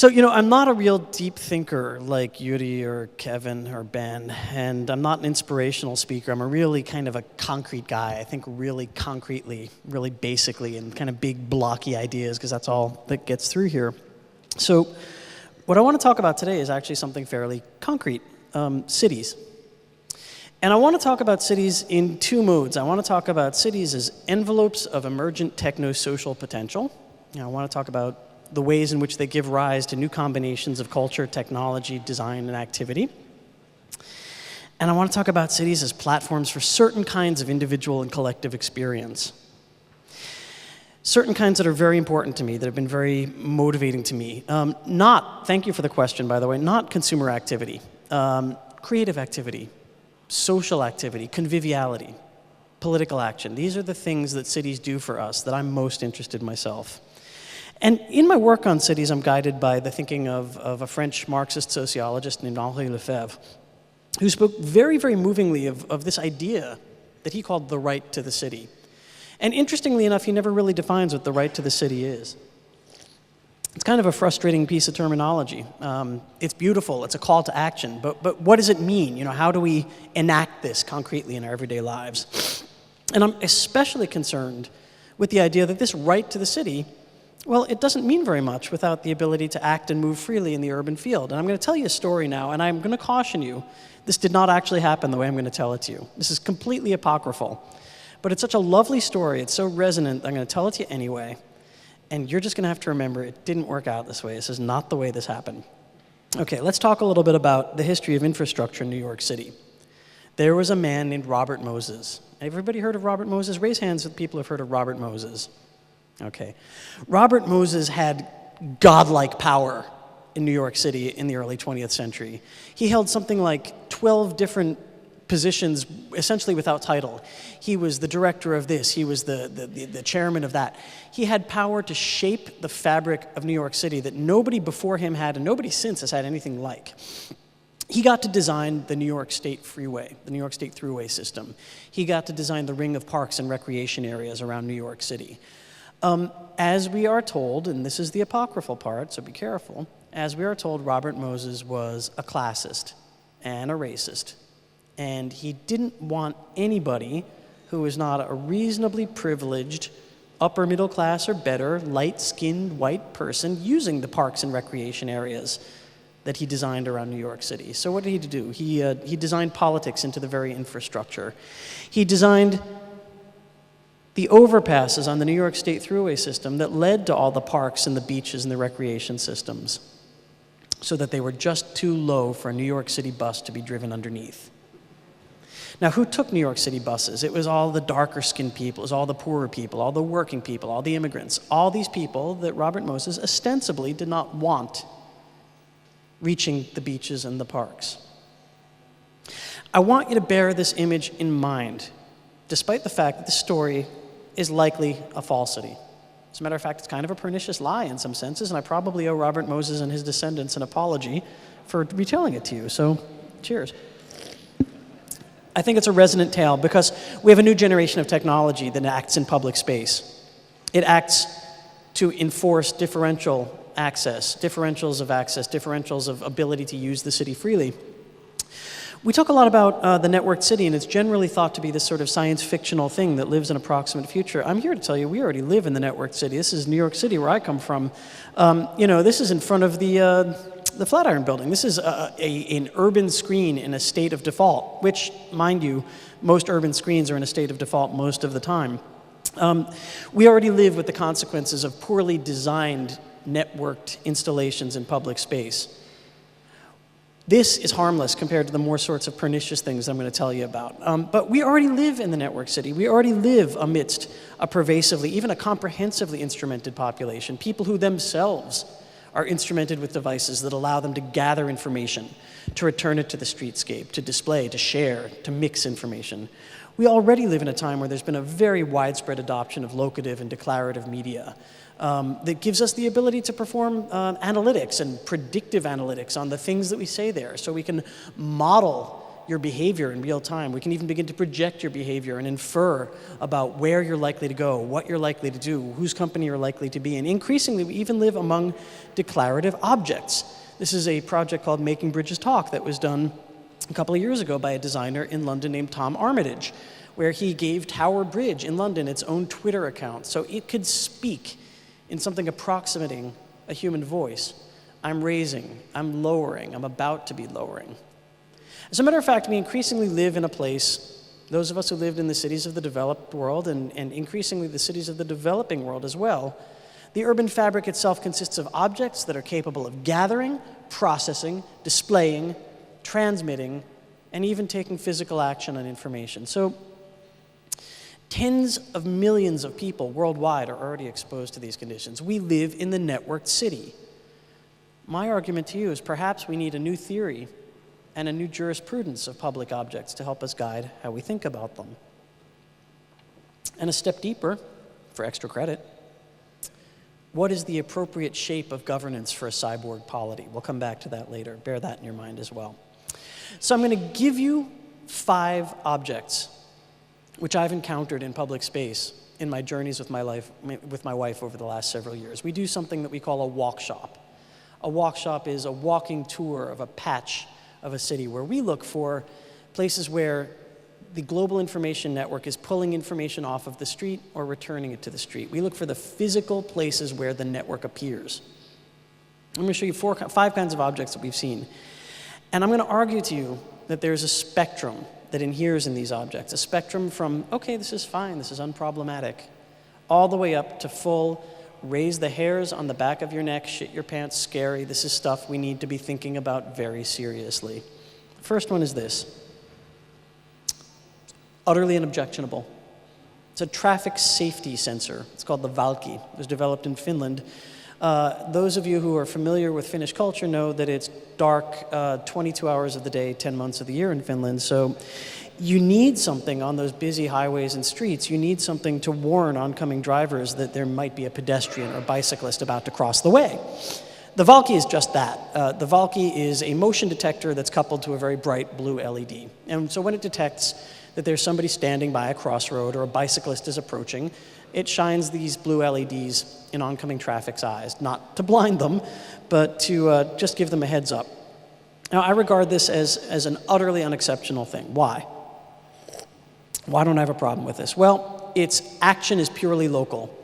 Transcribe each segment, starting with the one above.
So, I'm not a real deep thinker like Yuri or Kevin or Ben, and I'm not an inspirational speaker. I'm a really kind of a concrete guy. I think really concretely, really basically, in kind of big blocky ideas, because that's all that gets through here. So what I want to talk about today is actually something fairly concrete, cities. And I want to talk about cities in two modes. I want to talk about cities as envelopes of emergent techno-social potential. I want to talk about the ways in which they give rise to new combinations of culture, technology, design, and activity. And I want to talk about cities as platforms for certain kinds of individual and collective experience. Certain kinds that are very important to me, that have been very motivating to me. Thank you for the question, by the way, not consumer activity, creative activity, social activity, conviviality, political action. These are the things that cities do for us that I'm most interested in myself. And in my work on cities, I'm guided by the thinking of a French Marxist sociologist named Henri Lefebvre, who spoke very, very movingly of this idea that he called the right to the city. And interestingly enough, he never really defines what the right to the city is. It's kind of a frustrating piece of terminology. It's beautiful, it's a call to action, but what does it mean? How do we enact this concretely in our everyday lives? And I'm especially concerned with the idea that this right to the city, well, it doesn't mean very much without the ability to act and move freely in the urban field. And I'm going to tell you a story now, and I'm going to caution you, this did not actually happen the way I'm going to tell it to you. This is completely apocryphal. But it's such a lovely story, it's so resonant, I'm going to tell it to you anyway. And you're just going to have to remember, it didn't work out this way. This is not the way this happened. Okay, let's talk a little bit about the history of infrastructure in New York City. There was a man named Robert Moses. Everybody heard of Robert Moses? Raise hands if people have heard of Robert Moses. Okay. Robert Moses had godlike power in New York City in the early 20th century. He held something like 12 different positions, essentially without title. He was the director of this, he was the chairman of that. He had power to shape the fabric of New York City that nobody before him had, and nobody since has had anything like. He got to design the New York State Freeway, the New York State Thruway system. He got to design the ring of parks and recreation areas around New York City. As we are told, and this is the apocryphal part, so be careful, as we are told, Robert Moses was a classist and a racist. And he didn't want anybody who was not a reasonably privileged, upper middle class or better, light-skinned white person using the parks and recreation areas that he designed around New York City. So what did he do? He designed politics into the very infrastructure. He designed the overpasses on the New York State Thruway system that led to all the parks and the beaches and the recreation systems, so that they were just too low for a New York City bus to be driven underneath. Now, who took New York City buses? It was all the darker-skinned people, it was all the poorer people, all the working people, all the immigrants, all these people that Robert Moses ostensibly did not want reaching the beaches and the parks. I want you to bear this image in mind, despite the fact that this story is likely a falsity. As a matter of fact, it's kind of a pernicious lie in some senses, and I probably owe Robert Moses and his descendants an apology for retelling it to you, so cheers. I think it's a resonant tale because we have a new generation of technology that acts in public space. It acts to enforce differential access, differentials of ability to use the city freely. We talk a lot about the networked city, and it's generally thought to be this sort of science fictional thing that lives in a proximate future. I'm here to tell you we already live in the networked city. This is New York City, where I come from. This is in front of the Flatiron Building. This is an urban screen in a state of default, which, mind you, most urban screens are in a state of default most of the time. We already live with the consequences of poorly designed networked installations in public space. This is harmless compared to the more sorts of pernicious things I'm going to tell you about. But we already live in the network city. We already live amidst a pervasively, even a comprehensively instrumented population, people who themselves are instrumented with devices that allow them to gather information, to return it to the streetscape, to display, to share, to mix information. We already live in a time where there's been a very widespread adoption of locative and declarative media that gives us the ability to perform analytics and predictive analytics on the things that we say there, so we can model your behavior in real time. We can even begin to project your behavior and infer about where you're likely to go, what you're likely to do, whose company you're likely to be in. Increasingly, we even live among declarative objects. This is a project called Making Bridges Talk that was done a couple of years ago by a designer in London named Tom Armitage, where he gave Tower Bridge in London its own Twitter account so it could speak in something approximating a human voice. I'm raising, I'm lowering, I'm about to be lowering. As a matter of fact, we increasingly live in a place, those of us who lived in the cities of the developed world and increasingly the cities of the developing world as well, the urban fabric itself consists of objects that are capable of gathering, processing, displaying, transmitting, and even taking physical action on information. So tens of millions of people worldwide are already exposed to these conditions. We live in the networked city. My argument to you is perhaps we need a new theory and a new jurisprudence of public objects to help us guide how we think about them. And a step deeper, for extra credit, what is the appropriate shape of governance for a cyborg polity? We'll come back to that later. Bear that in your mind as well. So I'm going to give you 5 objects which I've encountered in public space in my journeys with my wife over the last several years. We do something that we call a walk shop. A walk shop is a walking tour of a patch of a city where we look for places where the global information network is pulling information off of the street or returning it to the street. We look for the physical places where the network appears. I'm going to show you 5 kinds of objects that we've seen. And I'm going to argue to you that there's a spectrum that inheres in these objects, a spectrum from, okay, this is fine, this is unproblematic, all the way up to full, raise the hairs on the back of your neck, shit your pants, scary, this is stuff we need to be thinking about very seriously. The first one is this. Utterly unobjectionable. It's a traffic safety sensor. It's called the Valki. It was developed in Finland. Those of you who are familiar with Finnish culture know that it's dark 22 hours of the day, 10 months of the year in Finland. So you need something on those busy highways and streets. You need something to warn oncoming drivers that there might be a pedestrian or bicyclist about to cross the way. The Valki is just that. The Valki is a motion detector that's coupled to a very bright blue LED. And so when it detects that there's somebody standing by a crossroad or a bicyclist is approaching, it shines these blue LEDs in oncoming traffic's eyes, not to blind them, but to just give them a heads up. Now, I regard this as an utterly unexceptional thing. Why? Why don't I have a problem with this? Well, its action is purely local.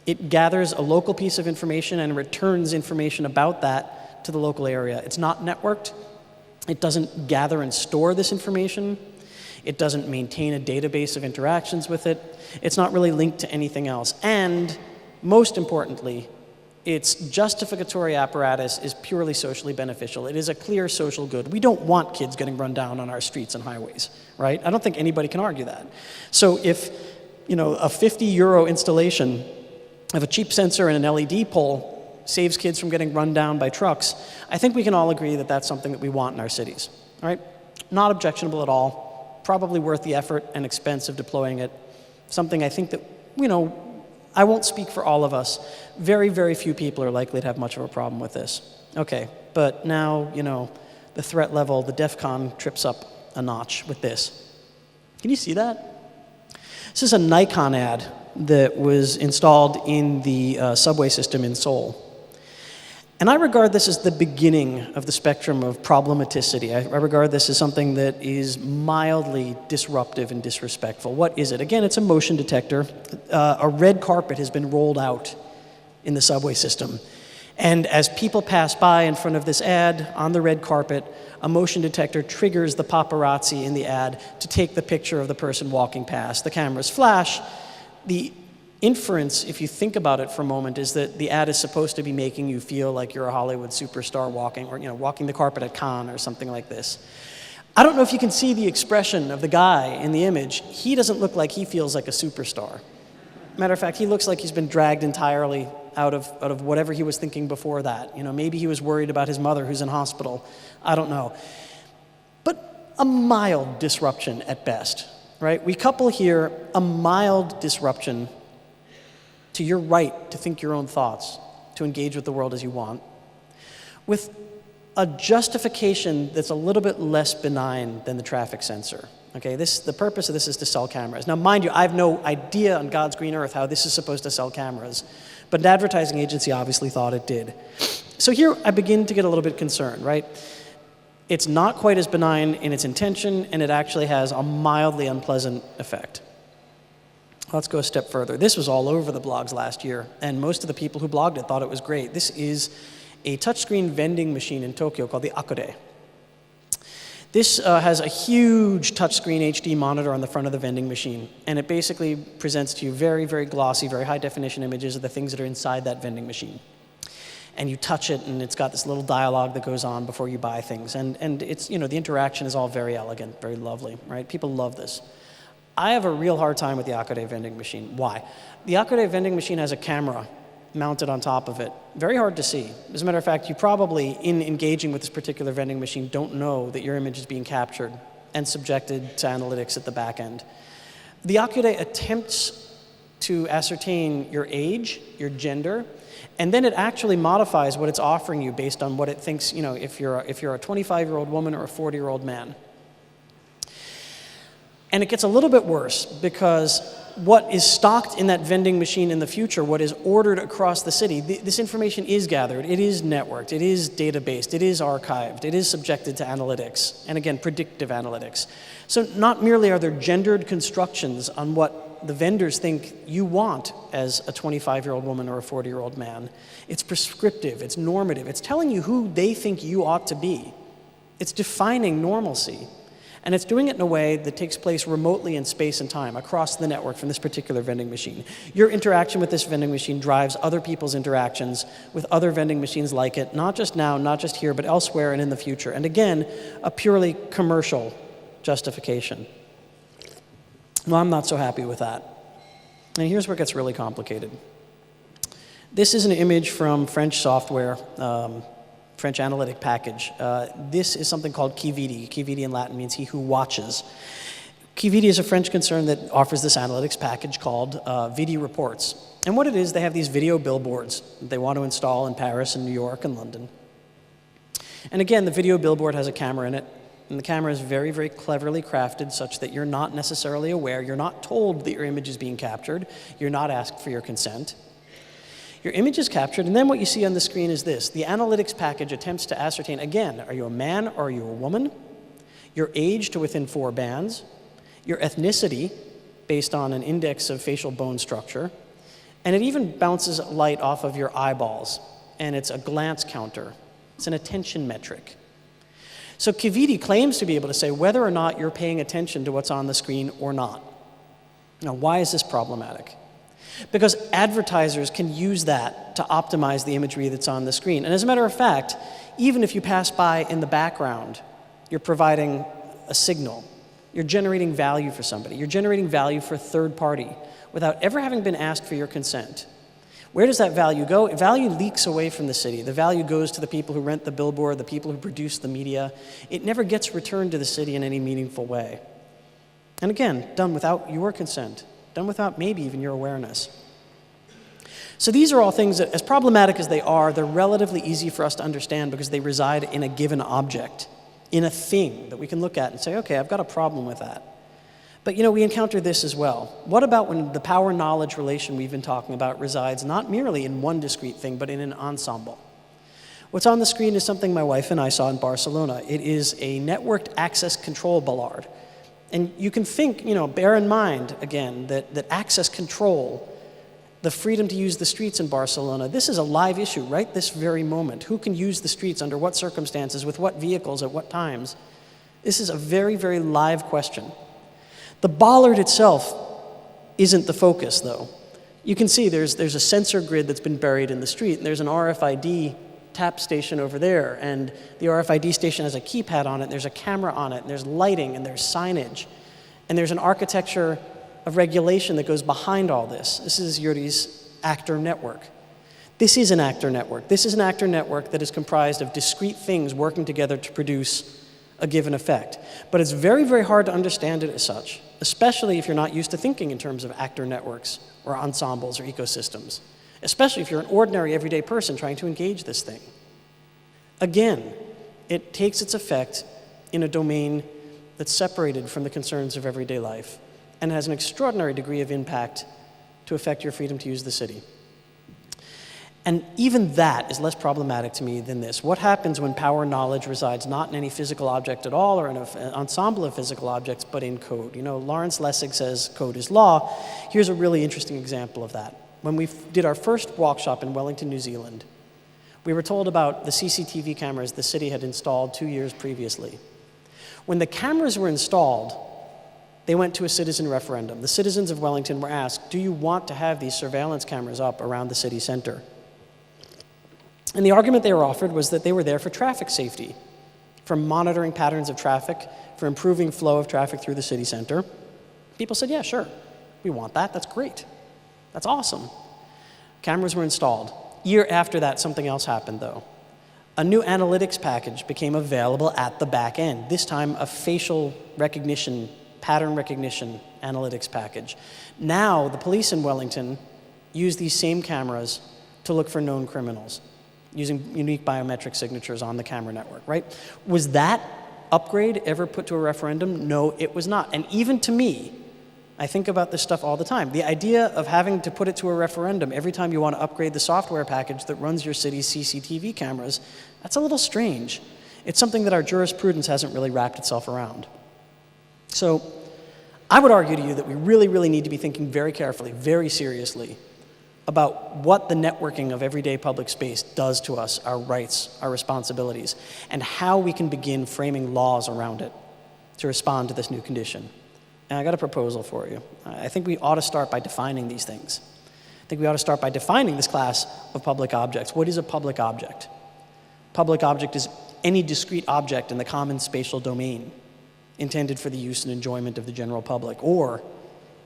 It gathers a local piece of information and returns information about that to the local area. It's not networked. It doesn't gather and store this information. It doesn't maintain a database of interactions with it. It's not really linked to anything else. And most importantly, its justificatory apparatus is purely socially beneficial. It is a clear social good. We don't want kids getting run down on our streets and highways, right? I don't think anybody can argue that. So if, a 50 euro installation of a cheap sensor and an LED pole saves kids from getting run down by trucks, I think we can all agree that that's something that we want in our cities, all right? Not objectionable at all. Probably worth the effort and expense of deploying it. Something I think that, I won't speak for all of us. Very, very few people are likely to have much of a problem with this. Okay, but now, the threat level, the DEFCON trips up a notch with this. Can you see that? This is a Nikon ad that was installed in the subway system in Seoul. And I regard this as the beginning of the spectrum of problematicity. I regard this as something that is mildly disruptive and disrespectful. What is it? Again, it's a motion detector. A red carpet has been rolled out in the subway system. And as people pass by in front of this ad on the red carpet, a motion detector triggers the paparazzi in the ad to take the picture of the person walking past. The cameras flash. The inference, if you think about it for a moment, is that the ad is supposed to be making you feel like you're a Hollywood superstar walking, or walking the carpet at Cannes or something like this. I don't know if you can see the expression of the guy in the image. He doesn't look like he feels like a superstar. Matter of fact, he looks like he's been dragged entirely out of whatever he was thinking before that. Maybe he was worried about his mother who's in hospital. I don't know. But a mild disruption at best, right? We couple here a mild disruption to your right to think your own thoughts, to engage with the world as you want, with a justification that's a little bit less benign than the traffic sensor. Okay, the purpose of this is to sell cameras. Now, mind you, I have no idea on God's green earth how this is supposed to sell cameras, but an advertising agency obviously thought it did. So here I begin to get a little bit concerned, right? It's not quite as benign in its intention, and it actually has a mildly unpleasant effect. Let's go a step further. This was all over the blogs last year, and most of the people who blogged it thought it was great. This is a touchscreen vending machine in Tokyo called the Akode. This has a huge touchscreen HD monitor on the front of the vending machine, and it basically presents to you very, very glossy, very high-definition images of the things that are inside that vending machine. And you touch it, and it's got this little dialogue that goes on before you buy things. And it's, the interaction is all very elegant, very lovely, right? People love this. I have a real hard time with the Akode vending machine. Why? The Akode vending machine has a camera mounted on top of it. Very hard to see. As a matter of fact, you probably, in engaging with this particular vending machine, don't know that your image is being captured and subjected to analytics at the back end. The Akode attempts to ascertain your age, your gender, and then it actually modifies what it's offering you based on what it thinks, if you're a 25-year-old woman or a 40-year-old man. And it gets a little bit worse because what is stocked in that vending machine in the future, what is ordered across the city, this information is gathered, it is networked, it is databased, it is archived, it is subjected to analytics, and again, predictive analytics. So not merely are there gendered constructions on what the vendors think you want as a 25-year-old woman or a 40-year-old man, it's prescriptive, it's normative, it's telling you who they think you ought to be. It's defining normalcy. And it's doing it in a way that takes place remotely in space and time across the network from this particular vending machine. Your interaction with this vending machine drives other people's interactions with other vending machines like it, not just now, not just here, but elsewhere and in the future. And again, a purely commercial justification. Well, I'm not so happy with that. And here's where it gets really complicated. This is an image from French software, French analytic package. This is something called chi vidi. Chi vidi in Latin means he who watches. Chi vidi is a French concern that offers this analytics package called Vidi Reports. And what it is, they have these video billboards that they want to install in Paris and New York and London. And again, the video billboard has a camera in it, and the camera is very, very cleverly crafted such that you're not necessarily aware, you're not told that your image is being captured, you're not asked for your consent. Your image is captured, and then what you see on the screen is this. The analytics package attempts to ascertain, again, are you a man or are you a woman? Your age to within 4 bands, your ethnicity based on an index of facial bone structure, and it even bounces light off of your eyeballs, and it's a glance counter. It's an attention metric. So chi vidi claims to be able to say whether or not you're paying attention to what's on the screen or not. Now, why is this problematic? Because advertisers can use that to optimize the imagery that's on the screen. And as a matter of fact, even if you pass by in the background, you're providing a signal. You're generating value for somebody. You're generating value for a third party without ever having been asked for your consent. Where does that value go? Value leaks away from the city. The value goes to the people who rent the billboard, the people who produce the media. It never gets returned to the city in any meaningful way. And again, done without your consent. Done without maybe even your awareness. So these are all things that, as problematic as they are, they're relatively easy for us to understand because they reside in a given object, in a thing that we can look at and say, okay, I've got a problem with that. But we encounter this as well. What about when the power-knowledge relation we've been talking about resides not merely in one discrete thing, but in an ensemble? What's on the screen is something my wife and I saw in Barcelona. It is a networked access control bollard. And you can think, bear in mind, again, that access control, the freedom to use the streets in Barcelona, this is a live issue right this very moment. Who can use the streets, under what circumstances, with what vehicles, at what times? This is a very, very live question. The bollard itself isn't the focus, though. You can see there's a sensor grid that's been buried in the street, and there's an RFID tap station over there, and the RFID station has a keypad on it, there's a camera on it, and there's lighting, and there's signage, and there's an architecture of regulation that goes behind all this. This is Yuri's actor network. This is an actor network. This is an actor network that is comprised of discrete things working together to produce a given effect. But it's very, very hard to understand it as such, especially if you're not used to thinking in terms of actor networks or ensembles or ecosystems. Especially if you're an ordinary, everyday person trying to engage this thing. Again, it takes its effect in a domain that's separated from the concerns of everyday life and has an extraordinary degree of impact to affect your freedom to use the city. And even that is less problematic to me than this. What happens when power knowledge resides not in any physical object at all or in an ensemble of physical objects, but in code? You know, Lawrence Lessig says code is law. Here's a really interesting example of that. When we did our first walkshop in Wellington, New Zealand, we were told about the CCTV cameras the city had installed 2 years previously. When the cameras were installed, they went to a citizen referendum. The citizens of Wellington were asked, do you want to have these surveillance cameras up around the city center? And the argument they were offered was that they were there for traffic safety, for monitoring patterns of traffic, for improving flow of traffic through the city center. People said, yeah, sure, we want that, that's great. That's awesome. Cameras were installed. Year after that, something else happened though. A new analytics package became available at the back end, this time a facial recognition, pattern recognition analytics package. Now, the police in Wellington use these same cameras to look for known criminals, using unique biometric signatures on the camera network, right? Was that upgrade ever put to a referendum? No, it was not. And even to me, I think about this stuff all the time. The idea of having to put it to a referendum every time you want to upgrade the software package that runs your city's CCTV cameras, that's a little strange. It's something that our jurisprudence hasn't really wrapped itself around. So I would argue to you that we really, really need to be thinking very carefully, very seriously, about what the networking of everyday public space does to us, our rights, our responsibilities, and how we can begin framing laws around it to respond to this new condition. And I got a proposal for you. I think we ought to start by defining these things. I think we ought to start by defining this class of public objects. What is a public object? Public object is any discrete object in the common spatial domain intended for the use and enjoyment of the general public, or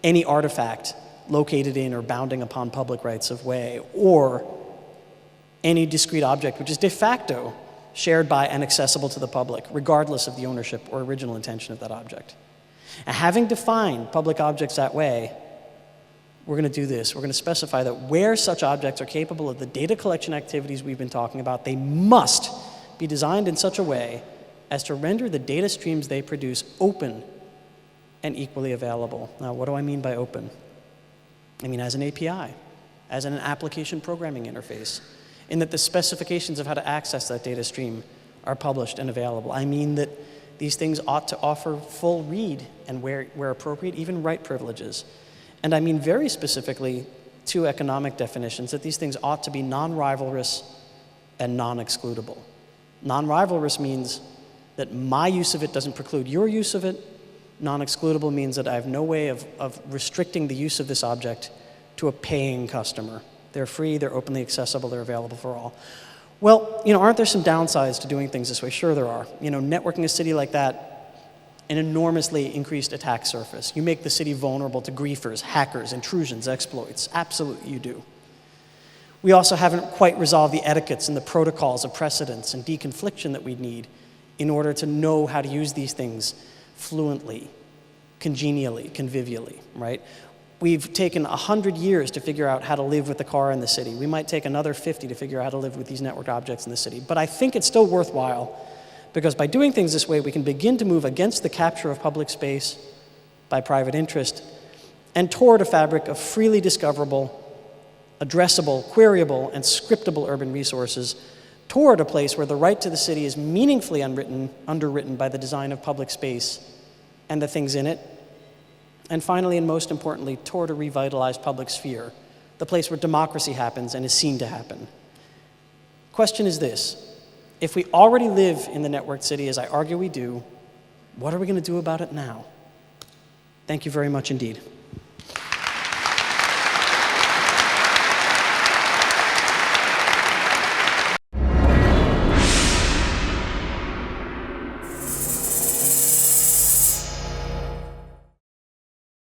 any artifact located in or bounding upon public rights of way, or any discrete object which is de facto shared by and accessible to the public, regardless of the ownership or original intention of that object. And having defined public objects that way, we're going to do this. We're going to specify that where such objects are capable of the data collection activities we've been talking about, they must be designed in such a way as to render the data streams they produce open and equally available. Now, what do I mean by open? I mean as an API, as an application programming interface, in that the specifications of how to access that data stream are published and available. I mean that these things ought to offer full read and, where appropriate, even write privileges. And I mean very specifically two economic definitions, that these things ought to be non-rivalrous and non-excludable. Non-rivalrous means that my use of it doesn't preclude your use of it. Non-excludable means that I have no way of restricting the use of this object to a paying customer. They're free, they're openly accessible, they're available for all. Well, aren't there some downsides to doing things this way? Sure there are. Networking a city like that, an enormously increased attack surface. You make the city vulnerable to griefers, hackers, intrusions, exploits. Absolutely you do. We also haven't quite resolved the etiquettes and the protocols of precedence and deconfliction that we need in order to know how to use these things fluently, congenially, convivially, right? We've taken 100 years to figure out how to live with the car in the city. We might take another 50 to figure out how to live with these networked objects in the city. But I think it's still worthwhile, because by doing things this way, we can begin to move against the capture of public space by private interest and toward a fabric of freely discoverable, addressable, queryable, and scriptable urban resources, toward a place where the right to the city is meaningfully underwritten by the design of public space and the things in it. And finally, and most importantly, toward a revitalized public sphere, the place where democracy happens and is seen to happen. Question is this: if we already live in the networked city, as I argue we do, what are we going to do about it now? Thank you very much indeed.